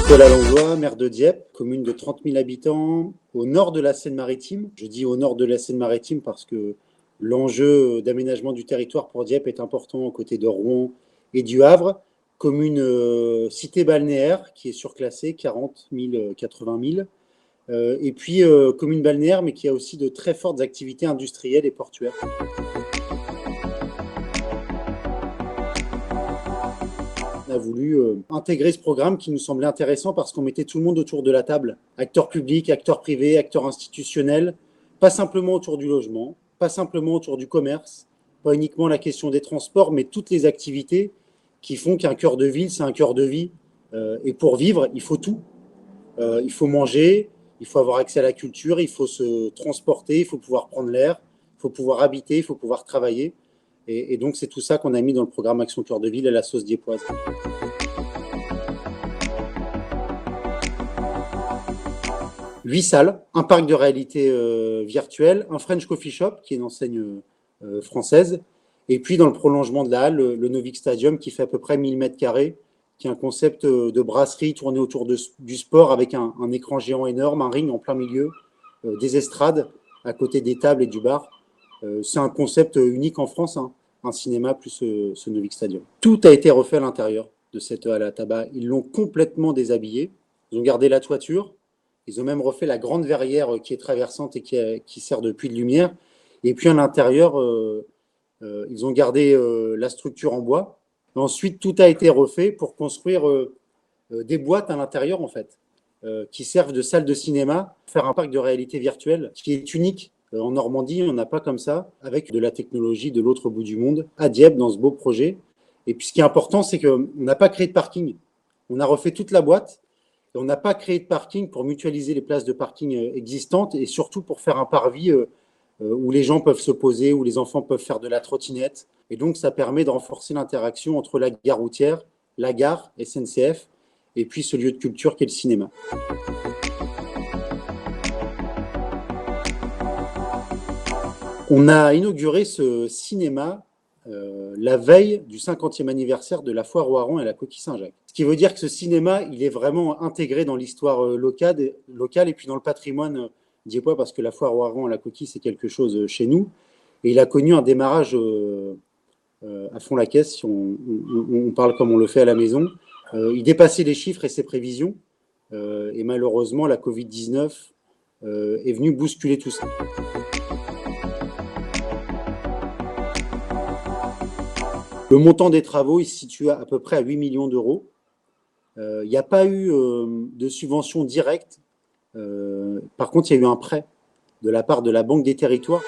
Nicolas Langlois, maire de Dieppe, commune de 30 000 habitants, au nord de la Seine-Maritime. Je dis au nord de la Seine-Maritime parce que l'enjeu d'aménagement du territoire pour Dieppe est important aux côtés de Rouen et du Havre. Commune cité balnéaire qui est surclassée, 40 000, 80 000. Et puis commune balnéaire, mais qui a aussi de très fortes activités industrielles et portuaires. On a voulu intégrer ce programme qui nous semblait intéressant parce qu'on mettait tout le monde autour de la table, acteurs publics, acteurs privés, acteurs institutionnels, pas simplement autour du logement, pas simplement autour du commerce, pas uniquement la question des transports, mais toutes les activités qui font qu'un cœur de ville, c'est un cœur de vie. Et pour vivre, il faut tout. Il faut manger, il faut avoir accès à la culture, il faut se transporter, il faut pouvoir prendre l'air, il faut pouvoir habiter, il faut pouvoir travailler. Et donc, c'est tout ça qu'on a mis dans le programme Action Cœur de Ville à la sauce dieppoise. 8 salles, un parc de réalité virtuelle, un French Coffee Shop, qui est une enseigne française, et puis dans le prolongement de la halle, le Novik Stadium, qui fait à peu près 1000 mètres carrés, qui est un concept de brasserie tourné autour du sport avec un écran géant énorme, un ring en plein milieu, des estrades à côté des tables et du bar. C'est un concept unique en France, hein, un cinéma plus ce Novik Stadium. Tout a été refait à l'intérieur de cette halle à tabac. Ils l'ont complètement déshabillé. Ils ont gardé la toiture. Ils ont même refait la grande verrière qui est traversante et qui sert de puits de lumière. Et puis à l'intérieur, ils ont gardé la structure en bois. Ensuite, tout a été refait pour construire des boîtes à l'intérieur, en fait, qui servent de salle de cinéma, faire un parc de réalité virtuelle qui est unique. En Normandie, on n'a pas comme ça, avec de la technologie de l'autre bout du monde, à Dieppe, dans ce beau projet. Et puis, ce qui est important, c'est qu'on n'a pas créé de parking. On a refait toute la boîte et on n'a pas créé de parking pour mutualiser les places de parking existantes et surtout pour faire un parvis où les gens peuvent se poser, où les enfants peuvent faire de la trottinette. Et donc, ça permet de renforcer l'interaction entre la gare routière, la gare, SNCF, et puis ce lieu de culture qu'est le cinéma. On a inauguré ce cinéma la veille du 50e anniversaire de la Foire aux Harengs et la Coquille Saint-Jacques. Ce qui veut dire que ce cinéma, il est vraiment intégré dans l'histoire locale et puis dans le patrimoine dieppois, parce que la Foire aux Harengs et la Coquille, c'est quelque chose chez nous. Et il a connu un démarrage à fond la caisse, si on parle comme on le fait à la maison. Il dépassait les chiffres et ses prévisions. Et malheureusement, la Covid-19 est venue bousculer tout ça. Le montant des travaux, il se situe à peu près à 8 millions d'euros. Il n'y a pas eu de subvention directe. Par contre, il y a eu un prêt de la part de la Banque des Territoires.